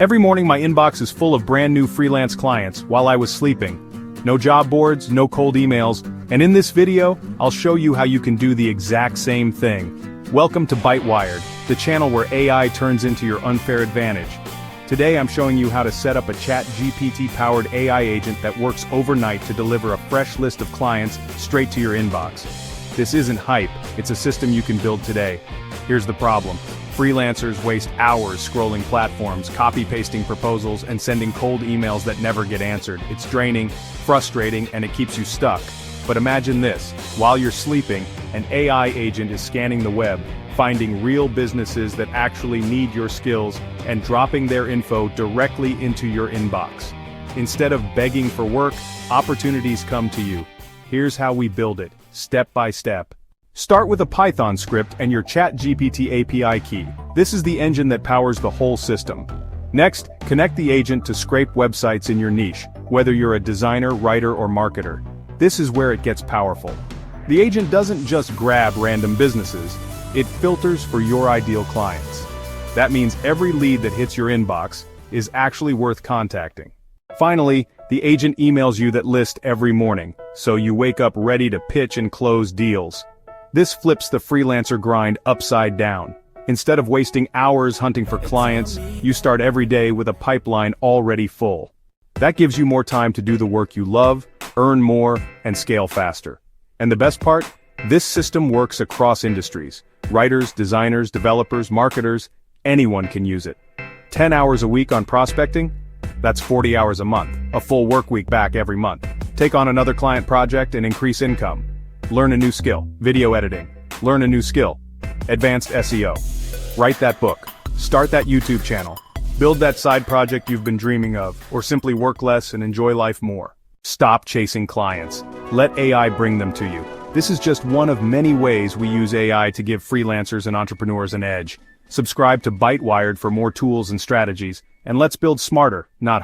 Every morning my inbox is full of brand new freelance clients while I was sleeping. No job boards, no cold emails, and in this video, I'll show you how you can do the exact same thing. Welcome to Bytewired, the channel where AI turns into your unfair advantage. Today I'm showing you how to set up a ChatGPT-powered AI agent that works overnight to deliver a fresh list of clients straight to your inbox. This isn't hype, it's a system you can build today. Here's the problem. Freelancers waste hours scrolling platforms, copy-pasting proposals, and sending cold emails that never get answered. It's draining, frustrating, and it keeps you stuck. But imagine this, while you're sleeping, an AI agent is scanning the web, finding real businesses that actually need your skills, and dropping their info directly into your inbox. Instead of begging for work, opportunities come to you. Here's how we build it, step by step. Start with a Python script and your ChatGPT API key. This is the engine that powers the whole system. Next, connect the agent to scrape websites in your niche, whether you're a designer, writer, or marketer. This is where it gets powerful. The agent doesn't just grab random businesses, it filters for your ideal clients. That means every lead that hits your inbox is actually worth contacting. Finally, the agent emails you that list every morning, so you wake up ready to pitch and close deals. This flips the freelancer grind upside down. Instead of wasting hours hunting for clients, you start every day with a pipeline already full. That gives you more time to do the work you love, earn more, and scale faster. And the best part? This system works across industries. Writers, designers, developers, marketers, anyone can use it. 10 hours a week on prospecting? That's 40 hours a month, a full work week back every month. Take on another client project and increase income. Learn a new skill, video editing. Learn a new skill, advanced SEO. Write that book. Start that YouTube channel. Build that side project you've been dreaming of, or simply work less and enjoy life more. Stop chasing clients. Let AI bring them to you. This is just one of many ways we use AI to give freelancers and entrepreneurs an edge. Subscribe to Bytewired for more tools and strategies, and let's build smarter, not harder.